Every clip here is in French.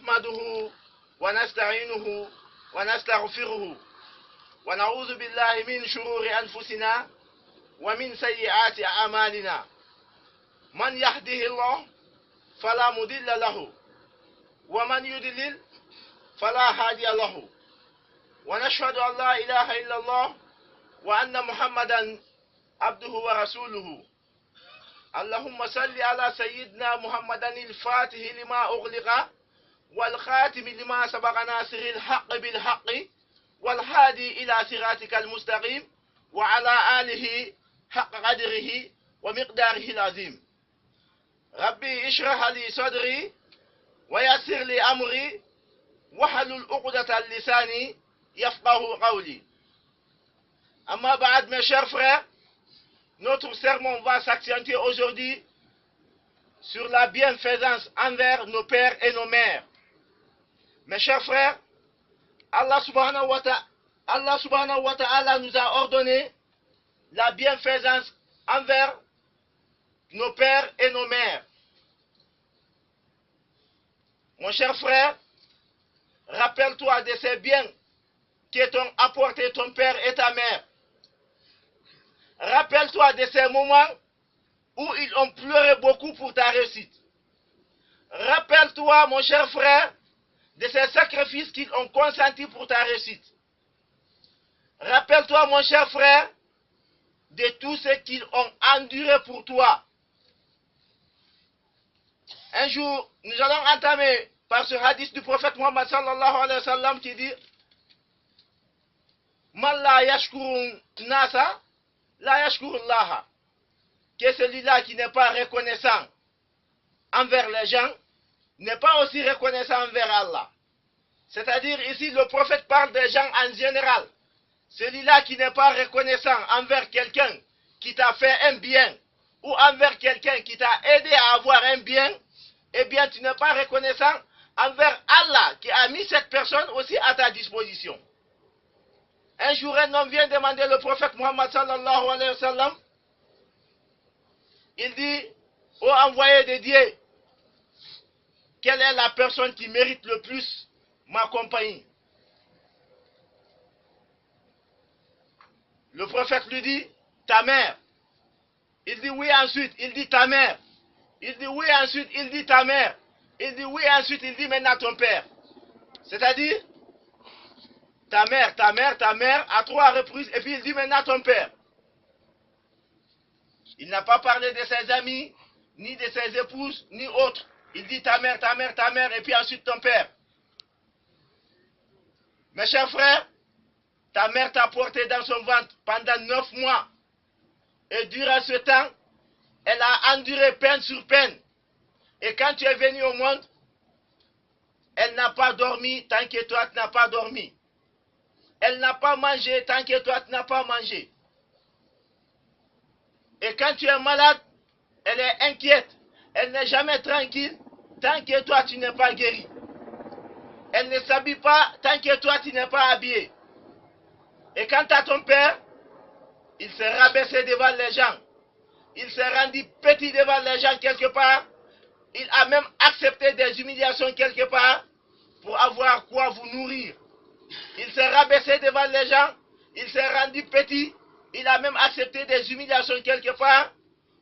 نحمده ونستعينه ونستغفره ونعوذ بالله من شرور أنفسنا ومن سيئات أعمالنا. من يهده الله فلا مضل له ومن يضلل فلا هادي له، ونشهد أن لا إله إلا الله وأن محمدا عبده ورسوله. اللهم صل على سيدنا محمد الفاتح لما أغلق والخاتم لما سبق ناصر الحق بالحق والهادي إلى صراطك المستقيم وعلى آله حق قدره ومقداره العظيم. ربي اشرح لي صدري ويسر لي أمري واحلل عقدة لساني يفقه قولي. Amma ba'ad, mes chers frères, notre sermon va s'accentuer aujourd'hui sur la bienfaisance envers nos pères et nos mères. Mes chers frères, Allah subhanahu wa ta'ala nous a ordonné la bienfaisance envers nos pères et nos mères. Mon cher frère, rappelle-toi de ces biens qui t'ont apporté ton père et ta mère. Rappelle-toi de ces moments où ils ont pleuré beaucoup pour ta réussite. Rappelle-toi, mon cher frère, de ces sacrifices qu'ils ont consentis pour ta réussite. Rappelle-toi, mon cher frère, de tout ce qu'ils ont enduré pour toi. Un jour, nous allons entamer par ce hadith du prophète Muhammad sallallahu alayhi wa sallam qui dit: Man la yashkurun nasa, la yashkurullaha. Que celui-là qui n'est pas reconnaissant envers les gens n'est pas aussi reconnaissant envers Allah. C'est-à-dire ici le prophète parle des gens en général. Celui-là qui n'est pas reconnaissant envers quelqu'un qui t'a fait un bien ou envers quelqu'un qui t'a aidé à avoir un bien, eh bien tu n'es pas reconnaissant envers Allah qui a mis cette personne aussi à ta disposition. Un jour, un homme vient demander le prophète Muhammad sallallahu alayhi wa sallam. Il dit: ô envoyé de Dieu, quelle est la personne qui mérite le plus ma compagnie? Le prophète lui dit: ta mère. Il dit oui ensuite, il dit ta mère. Il dit oui ensuite, il dit ta mère. Il dit oui ensuite, il dit maintenant ton père. C'est-à-dire ta mère, à 3 reprises, et puis il dit maintenant ton père. Il n'a pas parlé de ses amis, ni de ses épouses, ni autres. Il dit ta mère, et puis ensuite ton père. Mes chers frères, ta mère t'a porté dans son ventre pendant 9 mois. Et durant ce temps, elle a enduré peine sur peine. Et quand tu es venu au monde, elle n'a pas dormi tant que toi tu n'as pas dormi. Elle n'a pas mangé tant que toi tu n'as pas mangé. Et quand tu es malade, elle est inquiète. Elle n'est jamais tranquille tant que toi tu n'es pas guéri. Elle ne s'habille pas tant que toi tu n'es pas habillé. Et quant à ton père, il s'est rabaissé devant les gens. Il s'est rendu petit devant les gens quelque part. Il a même accepté des humiliations quelque part pour avoir quoi vous nourrir. Il s'est rabaissé devant les gens. Il s'est rendu petit. Il a même accepté des humiliations quelque part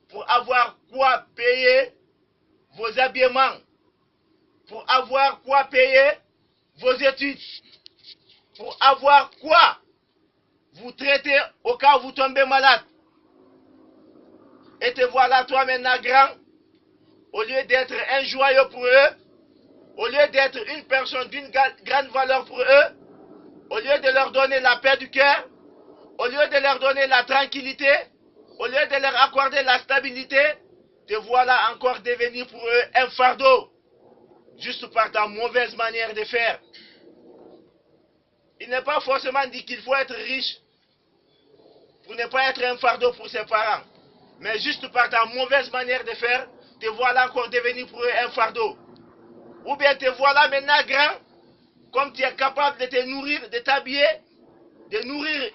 pour avoir quoi payer vos habillements, pour avoir quoi payer vos études, pour avoir quoi vous traiter au cas où vous tombez malade. Et te voilà toi maintenant grand, au lieu d'être un joyau pour eux, au lieu d'être une personne d'une grande valeur pour eux, au lieu de leur donner la paix du cœur, au lieu de leur donner la tranquillité, au lieu de leur accorder la stabilité, te voilà encore devenir pour eux un fardeau, juste par ta mauvaise manière de faire. Il n'est pas forcément dit qu'il faut être riche pour ne pas être un fardeau pour ses parents, mais juste par ta mauvaise manière de faire, te voilà encore devenir pour eux un fardeau. Ou bien te voilà maintenant grand, comme tu es capable de te nourrir, de t'habiller, de nourrir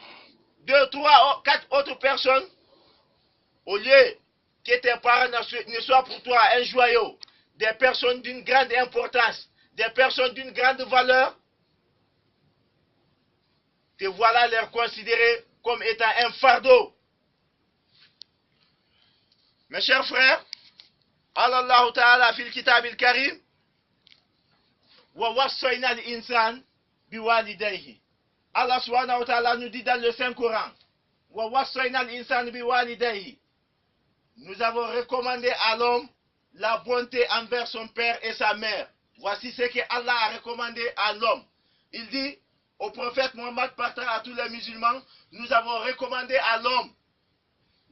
2, 3, 4 autres personnes, au lieu que tes parents ne soient pour toi un joyau, des personnes d'une grande importance, des personnes d'une grande valeur, te voilà les considérer comme étant un fardeau. Mes chers frères, Allah Ta'ala fil kitab al-karim, wa wassayna al-insan biwalidayhi. Allah subhanahu wa ta'ala nous dit dans le Saint-Coran, wa wassayna al-insan biwalidayhi. Nous avons recommandé à l'homme la bonté envers son père et sa mère. Voici ce que Allah a recommandé à l'homme. Il dit au prophète Mohammed partant à tous les musulmans, nous avons recommandé à l'homme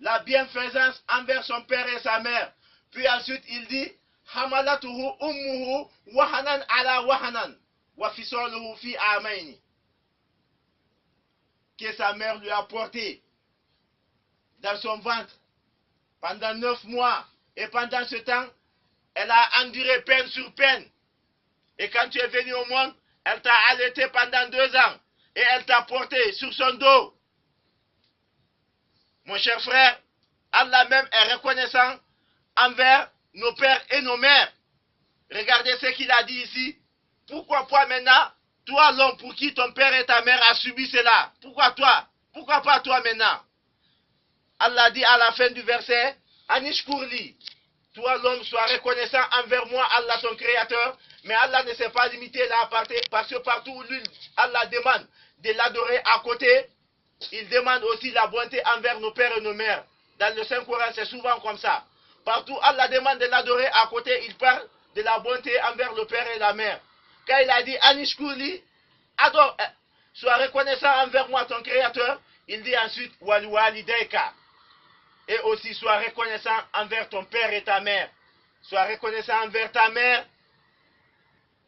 la bienfaisance envers son père et sa mère. Puis ensuite il dit hamalatuhu ummuhu wahanan ala wahanan wa fisaluhu fi amaini, que sa mère lui a porté dans son ventre pendant 9 mois, et pendant ce temps elle a enduré peine sur peine, et quand tu es venu au monde elle t'a allaité pendant 2 ans et elle t'a porté sur son dos. Mon cher frère, Allah même est reconnaissant envers nos pères et nos mères. Regardez ce qu'il a dit ici. Pourquoi pas maintenant, toi l'homme pour qui ton père et ta mère a subi cela? Pourquoi toi? Pourquoi pas toi maintenant? Allah dit à la fin du verset, Anishkurli, toi l'homme sois reconnaissant envers moi, Allah ton créateur. Mais Allah ne s'est pas limité là, parce que partout où lui, Allah demande de l'adorer à côté, il demande aussi la bonté envers nos pères et nos mères. Dans le Saint-Coran, c'est souvent comme ça. Partout, Allah demande de l'adorer à côté, il parle de la bonté envers le père et la mère. Quand il a dit Anishkurli, adore, sois reconnaissant envers moi, ton créateur, il dit ensuite Waliwalidayka. Et aussi, sois reconnaissant envers ton père et ta mère. Sois reconnaissant envers ta mère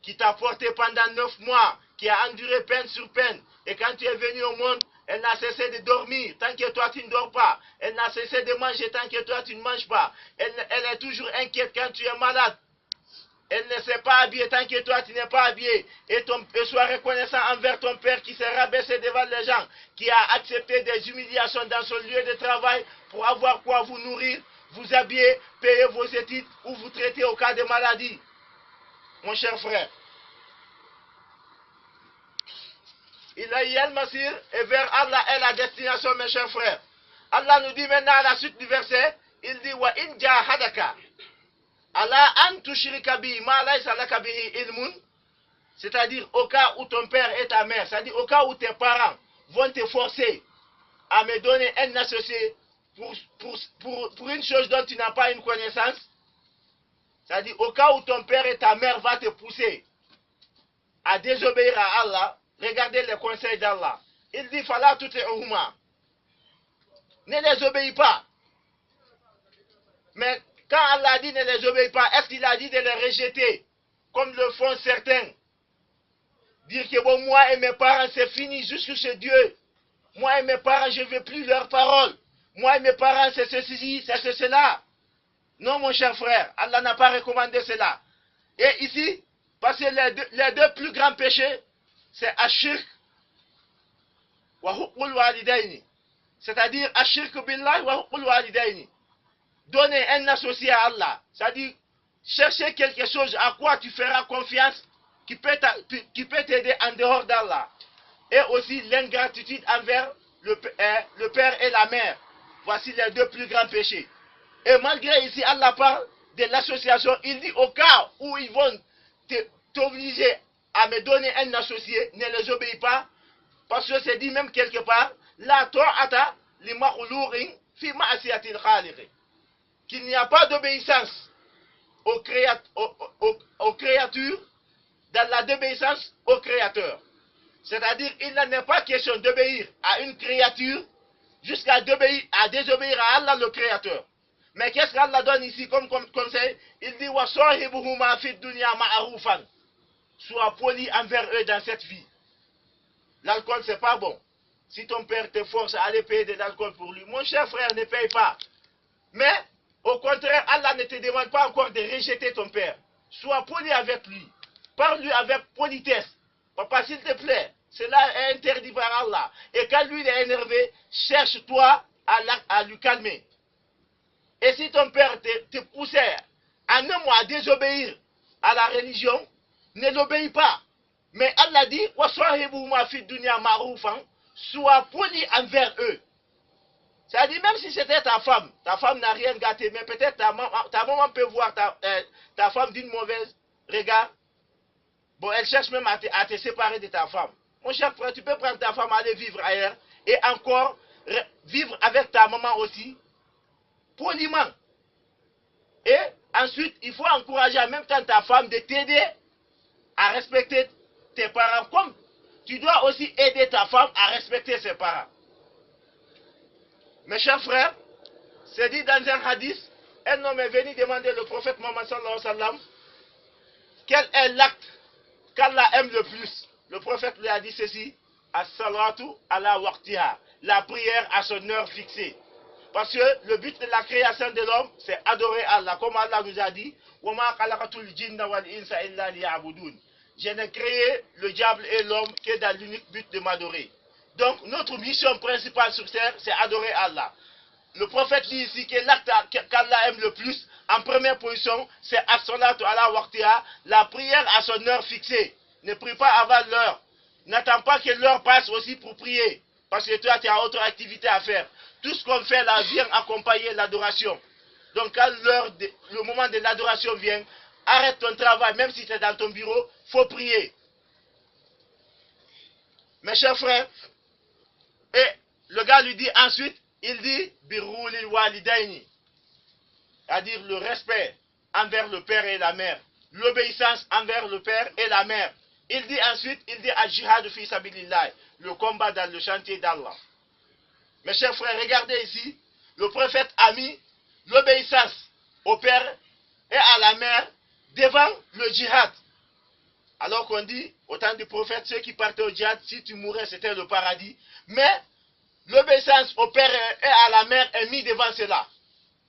qui t'a porté pendant 9 mois, qui a enduré peine sur peine. Et quand tu es venu au monde, elle n'a cessé de dormir tant que toi tu ne dors pas. Elle n'a cessé de manger tant que toi tu ne manges pas. Elle est toujours inquiète quand tu es malade. Elle ne s'est pas habillée tant que toi tu n'es pas habillé. Et sois reconnaissant envers ton père qui s'est rabaissé devant les gens, qui a accepté des humiliations dans son lieu de travail pour avoir quoi vous nourrir, vous habiller, payer vos études ou vous traiter au cas de maladie. Mon cher frère, il a y a le masir et vers Allah est la destination, mes chers frères. Allah nous dit maintenant à la suite du verset, il dit wa in jahadaka ala an tushrika bi ma laysa laka bihi ilmun, c'est-à-dire au cas où ton père et ta mère, c'est-à-dire au cas où tes parents vont te forcer à me donner un associé pour une chose dont tu n'as pas une connaissance. C'est-à-dire, au cas où ton père et ta mère vont te pousser à désobéir à Allah, regardez les conseils d'Allah. Il dit, Fala tuti'uhuma. Ne les obéis pas. Mais quand Allah dit ne les obéis pas, est-ce qu'il a dit de les rejeter, comme le font certains? Dire que bon, moi et mes parents, c'est fini jusque chez Dieu. Moi et mes parents, je ne veux plus leurs paroles. Moi et mes parents, c'est ceci, c'est cela. Non, mon cher frère, Allah n'a pas recommandé cela. Et ici, parce que les deux plus grands péchés, c'est Ashirk wa huqqul walidaini. C'est-à-dire Ashirk billah wa huqqul walidaini. Donner un associé à Allah. C'est-à-dire chercher quelque chose à quoi tu feras confiance qui peut t'aider en dehors d'Allah. Et aussi l'ingratitude envers le père et la mère. Voici les deux plus grands péchés. Et malgré ici, Allah parle de l'association, il dit au cas où ils vont t'obliger à me donner un associé, ne les obéis pas, parce que c'est dit même quelque part, la ta'ata li makhluqin fi ma'siyatil khaliq, qu'il n'y a pas d'obéissance aux créatures dans la désobéissance au Créateur. C'est-à-dire, il n'en est pas question d'obéir à une créature jusqu'à désobéir à Allah le Créateur. Mais qu'est-ce qu'Allah donne ici comme conseil? Il dit wa sahibuhuma fid dunya ma'rufan. Sois poli envers eux dans cette vie. L'alcool, c'est pas bon. Si ton père te force à aller payer de l'alcool pour lui, mon cher frère, ne paye pas. Mais, au contraire, Allah ne te demande pas encore de rejeter ton père. Sois poli avec lui. Parle-lui avec politesse. Papa, s'il te plaît, cela est interdit par Allah. Et quand lui est énervé, cherche-toi à lui calmer. Et si ton père te poussait en un mois à désobéir à la religion, ne l'obéis pas. Mais Allah dit, sois poli envers eux. C'est-à-dire, même si c'était ta femme n'a rien gâté, mais peut-être ta maman peut voir ta femme d'une mauvaise regard. Bon, elle cherche même à te séparer de ta femme. Mon cher frère, tu peux prendre ta femme, aller vivre ailleurs, et encore vivre avec ta maman aussi, poliment. Et ensuite, il faut encourager en même temps ta femme de t'aider à respecter tes parents, comme tu dois aussi aider ta femme à respecter ses parents. Mes chers frères, c'est dit dans un hadith, un homme est venu demander au prophète Mohammed sallallahu alayhi wa sallam quel est l'acte qu'Allah aime le plus. Le prophète lui a dit ceci, as-salatu ala waqtiha, la prière à son heure fixée. Parce que le but de la création de l'homme, c'est adorer Allah. Comme Allah nous a dit, je n'ai créé le diable et l'homme que dans l'unique but de m'adorer. Donc notre mission principale sur terre, c'est adorer Allah. Le prophète dit ici que l'acte qu'Allah aime le plus, en première position, c'est as-salatu ala waqtiha, la prière à son heure fixée. Ne prie pas avant l'heure. N'attends pas que l'heure passe aussi pour prier. Parce que toi, tu as autre activité à faire. Tout ce qu'on fait là vient accompagner l'adoration. Donc quand le moment de l'adoration vient, arrête ton travail, même si tu es dans ton bureau, il faut prier. Mes chers frères, et le gars lui dit ensuite, il dit, birrulil walidaini, c'est-à-dire le respect envers le père et la mère, l'obéissance envers le père et la mère. Il dit ensuite, il dit al-jihad fi sabilillah, le combat dans le chantier d'Allah. Mes chers frères, regardez ici, le prophète a mis l'obéissance au père et à la mère devant le djihad. Alors qu'on dit, au temps du prophète, ceux qui partaient au djihad, si tu mourais, c'était le paradis. Mais l'obéissance au père et à la mère est mise devant cela.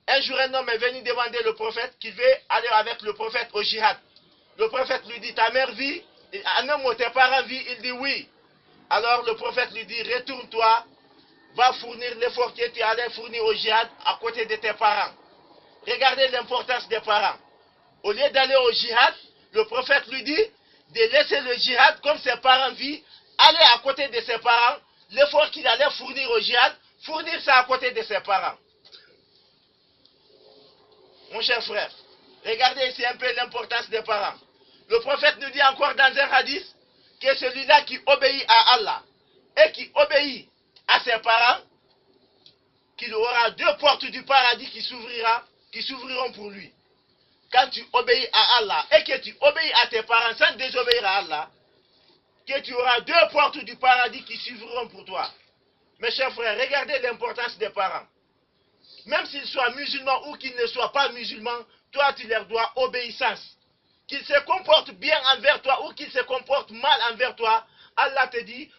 Un jour, un homme est venu demander au prophète qu'il veut aller avec le prophète au djihad. Le prophète lui dit, ta mère vit? Un homme où tes parents vivent? Il dit oui. Alors le prophète lui dit, retourne-toi, va fournir l'effort que tu allais fournir au djihad à côté de tes parents. Regardez l'importance des parents. Au lieu d'aller au djihad, le prophète lui dit de laisser le djihad comme ses parents vivent, aller à côté de ses parents, l'effort qu'il allait fournir au djihad, fournir ça à côté de ses parents. Mon cher frère, regardez ici un peu l'importance des parents. Le prophète nous dit encore dans un hadith que celui-là qui obéit à Allah et qui obéit à ses parents, qu'il aura deux portes du paradis qui s'ouvriront pour lui. Quand tu obéis à Allah et que tu obéis à tes parents sans désobéir à Allah, que tu auras deux portes du paradis qui s'ouvriront pour toi. Mes chers frères, regardez l'importance des parents. Même s'ils soient musulmans ou qu'ils ne soient pas musulmans, toi tu leur dois obéissance. Qu'ils se comportent bien envers toi ou qu'ils se comportent mal envers toi, Allah te dit,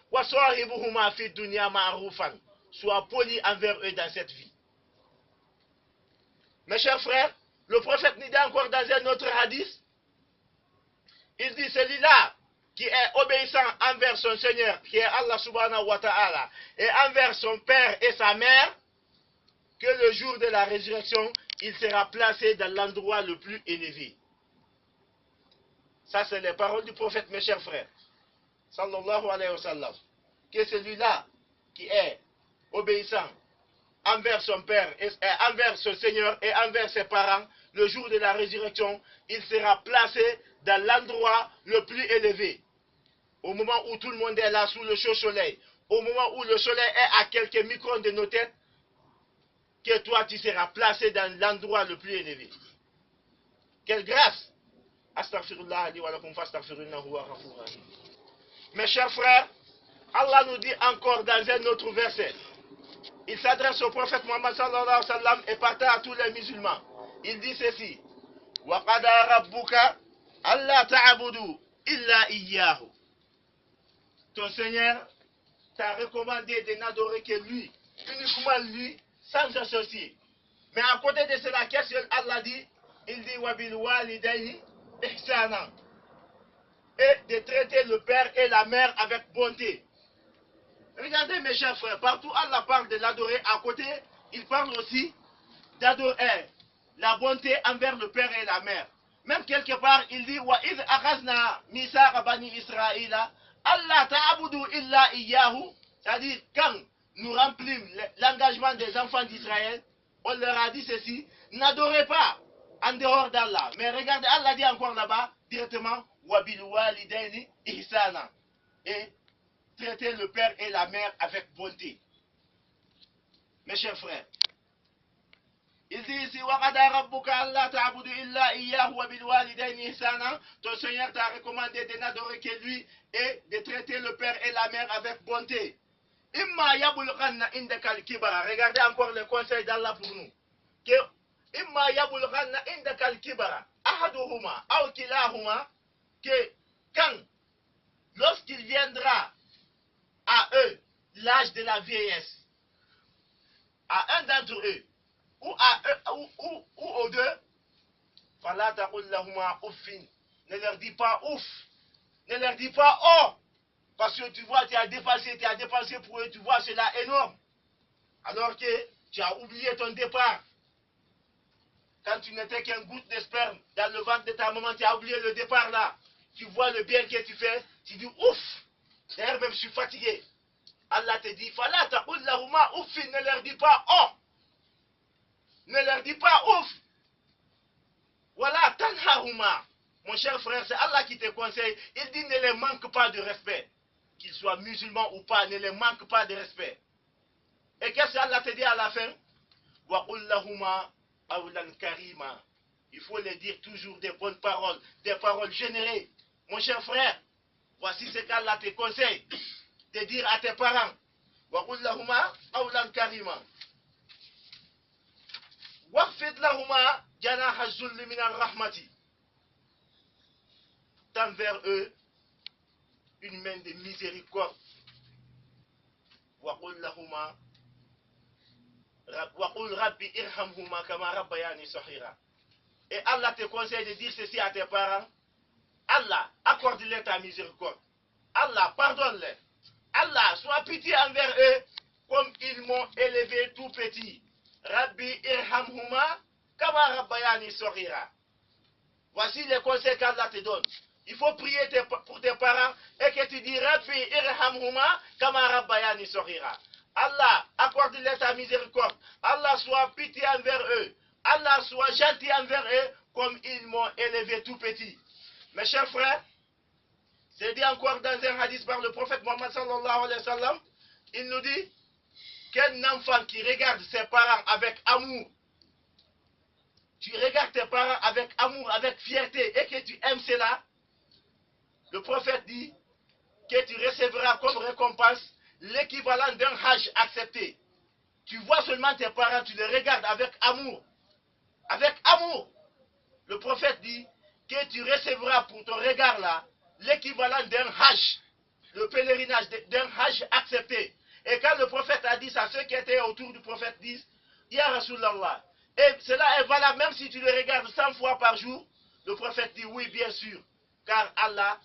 sois poli envers eux dans cette vie. Mes chers frères, le prophète nous dit encore dans un autre hadith, il dit celui-là qui est obéissant envers son Seigneur, qui est Allah subhanahu wa ta'ala, et envers son père et sa mère, que le jour de la résurrection, il sera placé dans l'endroit le plus élevé. Ça, c'est les paroles du prophète, mes chers frères. Sallallahu alayhi wa sallam. Que celui-là qui est obéissant envers son père, envers son Seigneur et envers ses parents, le jour de la résurrection, il sera placé dans l'endroit le plus élevé. Au moment où tout le monde est là sous le chaud soleil, au moment où le soleil est à quelques microns de nos têtes, que toi tu seras placé dans l'endroit le plus élevé. Quelle grâce! Astaghfirullah li wa lakum fastaghfirunahu huwa ghafurur rahim. Mes chers frères, Allah nous dit encore dans un autre verset. Il s'adresse au prophète Muhammad sallallahu alayhi wa sallam et partage à tous les musulmans. Il dit ceci: Wa qada rabbuka alla ta'budu illa iyyahu. Ton Seigneur t'a recommandé de n'adorer que lui, uniquement lui, sans associer. Mais à côté de cela, qu'est-ce que Allah dit? Il dit wa bil walidayni ihsana. Et de traiter le père et la mère avec bonté. Regardez mes chers frères, partout Allah parle de l'adorer, à côté, il parle aussi d'adorer la bonté envers le père et la mère. Même quelque part, il dit wa id akhazna misaqa bani Israël, Allah ta'budu illa iyyahu, c'est-à-dire quand nous remplissons l'engagement des enfants d'Israël, on leur a dit ceci, n'adorez pas en dehors d'Allah. Mais regardez, Allah dit encore là-bas, directement, wa bil walidaini ihsana, et traiter le père et la mère avec bonté. Mes chers frères, il dit ici, ton Seigneur t'a recommandé de n'adorer que lui et de traiter le père et la mère avec bonté. Regardez encore le conseil d'Allah pour nous. Que quand, lorsqu'il viendra à eux l'âge de la vieillesse, à un d'entre eux, ou à eux, ou aux deux, ne leur dis pas ouf, ne leur dis pas oh, parce que tu vois, tu as dépensé pour eux, tu vois, cela énorme, alors que tu as oublié ton départ. Quand tu n'étais qu'un goutte de sperme dans le ventre de ta maman, tu as oublié le départ là. Tu vois le bien que tu fais, tu dis ouf, d'ailleurs même je suis fatigué. Allah te dit, ne leur dis pas oh. Ne leur dis pas ouf. Voilà, tanharuma. Mon cher frère, c'est Allah qui te conseille. Il dit ne les manque pas de respect. Qu'ils soient musulmans ou pas, ne les manque pas de respect. Et qu'est-ce qu'Allah te dit à la fin? Wa lahuma awlan karima. Il faut les dire toujours des bonnes paroles, des paroles générées. Mon cher frère, voici ce qu'Allah te conseille de dire à tes parents. Wa lahuma awlan karima. Waqfid lahuma janaha zulli min ar-rahmati. Tends vers eux une main de miséricorde. Waqul lahuma waqul rabbi irhamhuma kama rabbayani saghira. Et Allah te conseille de dire ceci à tes parents. Allah, accorde-leur ta miséricorde. Allah, pardonne-les. Allah, sois pitié envers eux comme ils m'ont élevé tout petit. Rabbi irhamhuma kama rabbayani saghira. Voici les conseils qu'Allah te donne. Il faut prier pour tes parents et que tu dis Rabbi irhamhuma kama rabbayani saghira. Allah, accorde-leur ta miséricorde. Allah, soit pitié envers eux. Allah, soit gentil envers eux comme ils m'ont élevé tout petit. Mes chers frères, c'est dit encore dans un hadith par le prophète Mohammed sallallahu alayhi wa sallam, il nous dit qu'un enfant qui regarde ses parents avec amour, tu regardes tes parents avec amour, avec fierté et que tu aimes cela, le prophète dit que tu recevras comme récompense l'équivalent d'un hajj accepté. Tu vois seulement tes parents, tu les regardes avec amour. Avec amour. Le prophète dit que tu recevras pour ton regard là l'équivalent d'un hajj, le pèlerinage d'un hajj accepté. Et quand le prophète a dit ça, ceux qui étaient autour du prophète disent, Ya Rasulallah, et cela est valable même si tu le regardes 100 fois par jour. Le prophète dit oui, bien sûr, car Allah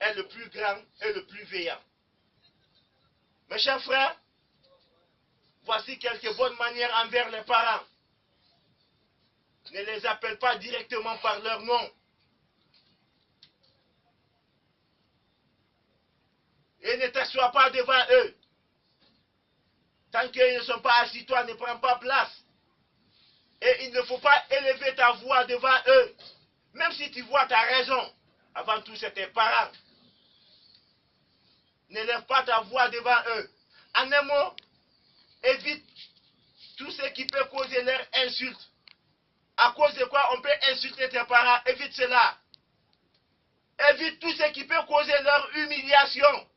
est le plus grand et le plus veillant. Mes chers frères, voici quelques bonnes manières envers les parents. Ne les appelle pas directement par leur nom. Et ne t'assois pas devant eux. Tant qu'ils ne sont pas assis, toi ne prends pas place. Et il ne faut pas élever ta voix devant eux. Même si tu vois ta raison. Avant tout, c'est tes parents. N'élève pas ta voix devant eux. En un mot, évite tout ce qui peut causer leur insulte. À cause de quoi on peut insulter tes parents, évite cela. Évite tout ce qui peut causer leur humiliation.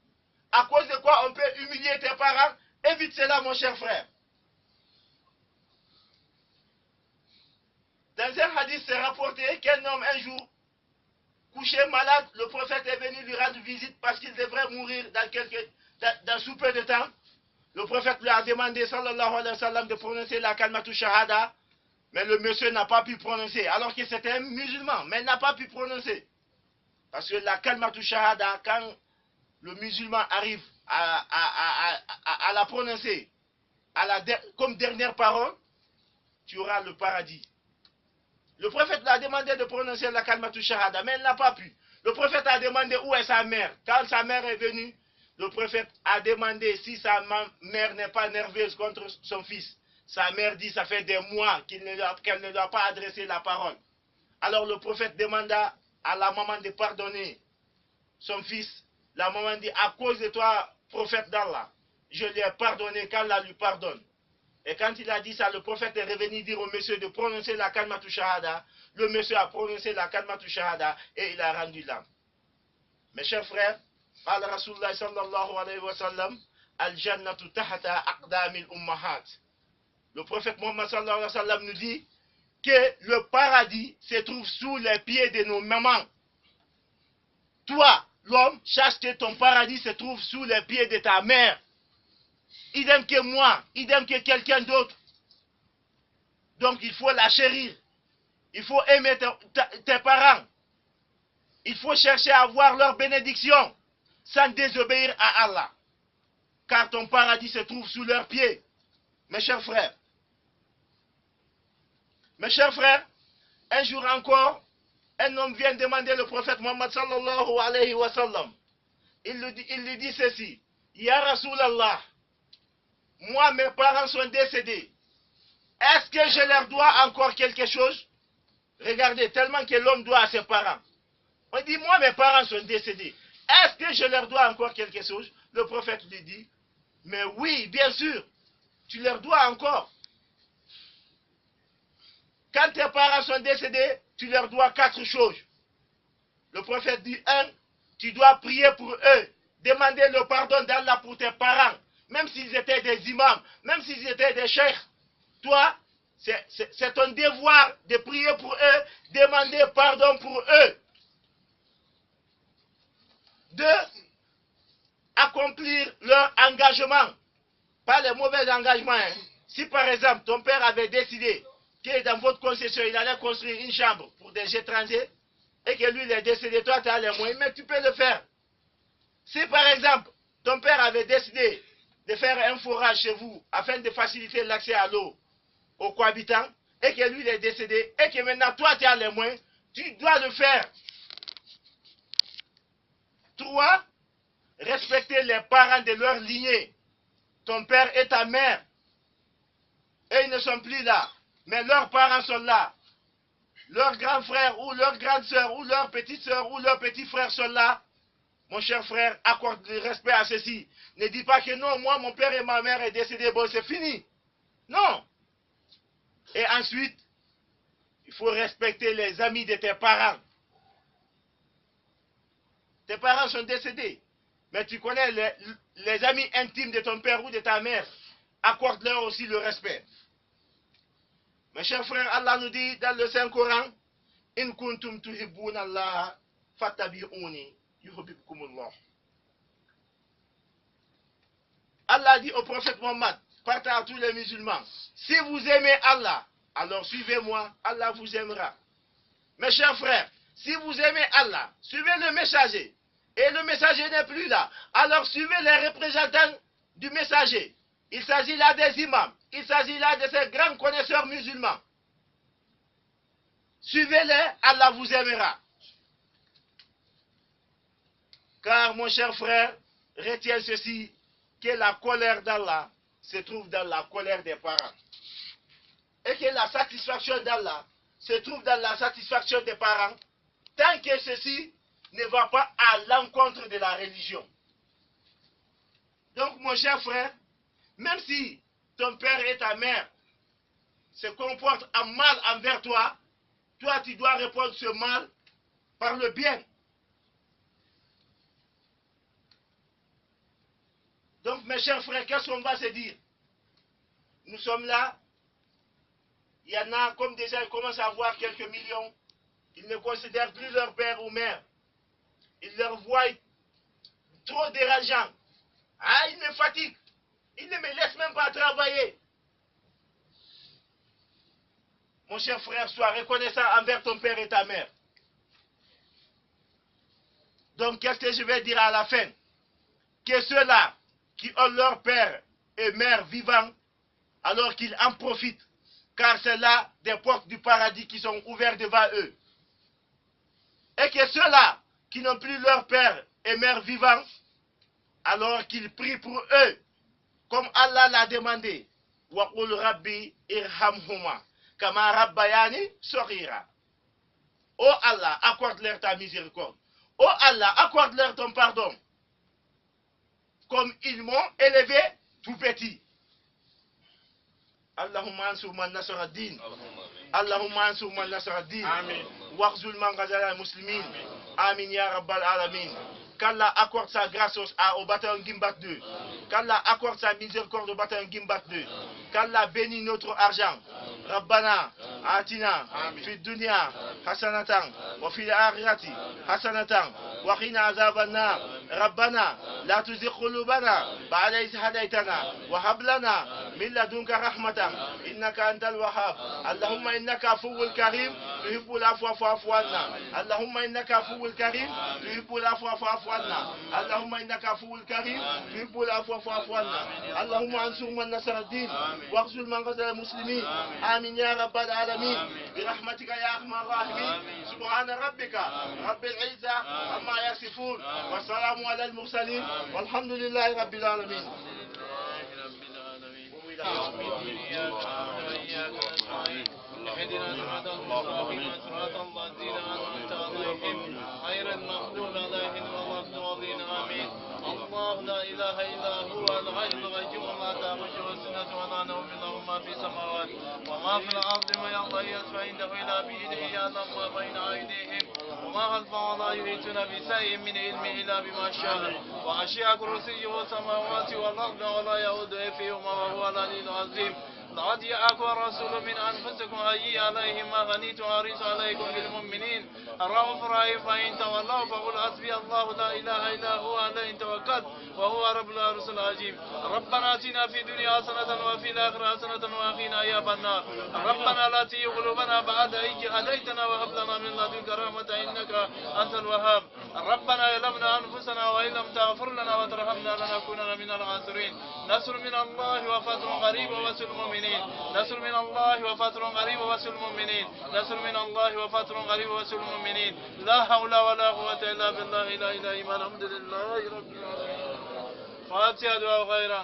À cause de quoi on peut humilier tes parents, évite cela mon cher frère. Dans un hadith, c'est rapporté qu'un homme un jour, couché malade, le prophète est venu lui rendre visite parce qu'il devrait mourir dans sous peu de temps. Le prophète lui a demandé, sallallahu alayhi wa sallam, de prononcer la kalmatu shahada. Mais le monsieur n'a pas pu prononcer, alors que c'était un musulman, mais il n'a pas pu prononcer. Parce que la kalmatu shahada, quand le musulman arrive à la prononcer comme dernière parole, tu auras le paradis. Le prophète l'a demandé de prononcer la kalmatu shahada, mais elle n'a pas pu. Le prophète a demandé où est sa mère. Quand sa mère est venue, le prophète a demandé si sa mère n'est pas nerveuse contre son fils. Sa mère dit ça fait des mois qu'elle ne doit pas adresser la parole. Alors le prophète demanda à la maman de pardonner son fils. La maman dit, à cause de toi, prophète d'Allah, je lui ai pardonné qu'Allah lui pardonne. Et quand il a dit ça, le prophète est revenu dire au monsieur de prononcer la kalmatu shahada. Le monsieur a prononcé la kalmatu shahada et il a rendu l'âme. Mes chers frères, قال رسول الله صلى الله عليه وسلم الجنة تحت أقدام الأمهات. Le prophète Mohammed sallallahu alayhi wa sallam nous dit que le paradis se trouve sous les pieds de nos mamans. Toi, l'homme, sache que ton paradis se trouve sous les pieds de ta mère. Idem que moi, idem que quelqu'un d'autre. Donc il faut la chérir. Il faut aimer tes parents. Il faut chercher à avoir leur bénédiction sans désobéir à Allah. Car ton paradis se trouve sous leurs pieds. Mes chers frères. Mes chers frères, un jour encore, un homme vient demander le prophète Muhammad sallallahu alayhi wa sallam. Il lui dit ceci. Ya Rasulallah, moi mes parents sont décédés. Est-ce que je leur dois encore quelque chose? Regardez, tellement que l'homme doit à ses parents. On dit, moi mes parents sont décédés. Est-ce que je leur dois encore quelque chose? Le prophète lui dit, mais oui, bien sûr, tu leur dois encore. Quand tes parents sont décédés, tu leur dois 4 choses. Le prophète dit, 1, tu dois prier pour eux, demander le pardon d'Allah pour tes parents, même s'ils étaient des imams, même s'ils étaient des cheikhs. Toi, c'est ton devoir de prier pour eux, demander pardon pour eux. 2, accomplir leur engagement. Pas les mauvais engagements. Hein. Si par exemple, ton père avait décidé que dans votre concession, il allait construire une chambre pour des étrangers, et que lui, il est décédé, toi, tu as les moyens, mais tu peux le faire. Si par exemple, ton père avait décidé de faire un forage chez vous, afin de faciliter l'accès à l'eau aux cohabitants, et que lui, il est décédé, et que maintenant, toi, tu as les moyens, tu dois le faire. 3, respecter les parents de leur lignée. Ton père et ta mère, et ils ne sont plus là, mais leurs parents sont là. Leurs grands frères ou leurs grandes sœurs ou leurs petites sœurs ou leurs petits frères sont là. Mon cher frère, accorde le respect à ceci. Ne dis pas que non, moi, mon père et ma mère est décédés, bon, c'est fini. Non. Et ensuite, il faut respecter les amis de tes parents. Tes parents sont décédés, mais tu connais les amis intimes de ton père ou de ta mère. Accorde-leur aussi le respect. Mes chers frères, Allah nous dit dans le Saint-Coran, In kuntum tuhibbuna Allah fattabi'uni yuhibbukumullah. Allah dit au prophète Mohammed, partez à tous les musulmans, si vous aimez Allah, alors suivez-moi, Allah vous aimera. Mes chers frères, si vous aimez Allah, suivez le messager. Et le messager n'est plus là. Alors suivez les représentants du messager. Il s'agit là des imams. Il s'agit là de ces grands connaisseurs musulmans. Suivez-les, Allah vous aimera. Car mon cher frère, retiens ceci, que la colère d'Allah se trouve dans la colère des parents. Et que la satisfaction d'Allah se trouve dans la satisfaction des parents, tant que ceci ne va pas à l'encontre de la religion. Donc mon cher frère, même si ton père et ta mère se comportent en mal envers toi, toi tu dois répondre ce mal par le bien. Donc mes chers frères, qu'est-ce qu'on va se dire? Nous sommes là, il y en a comme déjà ils commencent à avoir quelques millions, ils ne considèrent plus leur père ou mère. Ils leur voient trop dérangeants. Ah, ils me fatiguent. Ils ne me laissent même pas travailler. Mon cher frère, sois reconnaissant envers ton père et ta mère. Donc, qu'est-ce que je vais dire à la fin? Que ceux-là qui ont leur père et mère vivants, alors qu'ils en profitent. car c'est là des portes du paradis qui sont ouvertes devant eux. Et que ceux-là qui n'ont plus leur père et mère vivants, alors qu'ils prient pour eux, comme Allah l'a demandé. Waqul Rabbi irhamhuma, kama rabbayani sorira. Oh Allah, accorde-leur ta miséricorde. Oh Allah, accorde-leur ton pardon. Comme ils m'ont élevé tout petit. Allahumma ansur man nasara din. Allahumma ansur man nasara din. Amin. Wakhzul man ghazala al-muslimin. Amin ya rabbal alamin. Qu'Allah accorde sa grâce au bataillon Gimbat 2. Qu'Allah accorde sa miséricorde au bataillon Gimbat 2. Qu'Allah bénit notre argent. Rabbana, atina, fi dunya, hasanatan, wa fi l'akhirati, hasanatan, wa qina azaban nar. Rabbana, la tuzigh qulubana, ba'da idh hadaytana, wa hab lana min ladunka rahmatan, innaka antal wahhab. Allahumma innaka afuwwul karim, tuhibbul afwa fa'fu anna. Allahumma innaka afuwwul karim, tuhibbul afwa fa'fu anna. Allahumma innaka afuwwul karim, tuhibbul afwa fa'fu anna. Allahumma ansur man nasara ad-din, wakhzul man ghazala al-muslimin. آمين يا رب العالمين برحمتك يا أرحم الراحمين سبحان ربك رب العزة عما يصفون والسلام على المرسلين والحمد لله رب العالمين. اهدنا صراط المستقيم صراط الذين أنعمت عليهم غير المغضوب عليهم ولا الضالين آمين. الله لا إله إلا هو الحي القيوم لا تأخذه سنة ولا نوم له ما في السماوات وما في الأرض من الله يشفع عنده إلا بإذنه يعلم ما بين أيديهم وما خلفهم ولا يحيطون بشيء من علمه إلا بما شاء وغشي كرسيه السماوات والأرض ولا يؤوده حفظهما وهو العلي العظيم. لقد جاءكم الرسول من أنفسكم عزيز عليه ما غنيتم حريص عليكم بالمؤمنين الرؤوف الرحيم فإن تولوا فقل حسبي الله لا إله إلا هو عليه توكلت وهو رب العرش العظيم. ربنا آتنا في الدنيا حسنة وفي الآخرة حسنة وقنا عذاب النار. ربنا لا تزغ قلوبنا بعد إذ هديتنا وهب لنا من لدنك رحمة إنك أنت الوهاب. ربنا ظلمنا أنفسنا وإن لم تغفر لنا وترحمنا لنكونن من الخاسرين. نصر من الله وفتح قريب وبشر المؤمنين. نصر من الله وفتح قريب وبشر المؤمنين. نصر من الله وفتح قريب وبشر المؤمنين. لا حول ولا قوة إلا بالله لا إله إلا هو. الحمد لله رب العالمين. فاتحة دعاء خيرا.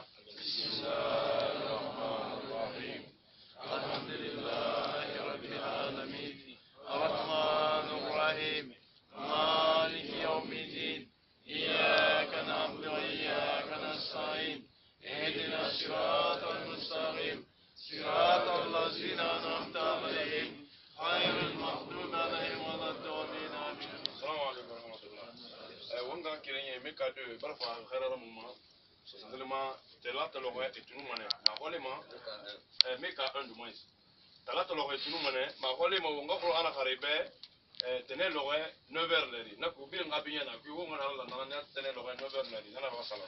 الحمد لله رب العالمين الرحمن الرحيم مالك يوم الدين إياك نعبد وإياك نستعين اهدنا الصراط المستقيم صراط الذين أنعمت عليهم غير المغضوب عليهم ولا الضالين آمين. السلام عليكم ورحمة الله. wanga kirenya meka de barfa kharara mumma sandelma telata lo et tunu mane ma holema meka andu mais telata lo et tunu mane ma holema wanga ko ana kharibe tene lo 9h leri na ku bi ngabinya na ku wonga na tene lo 9h leri na ba sala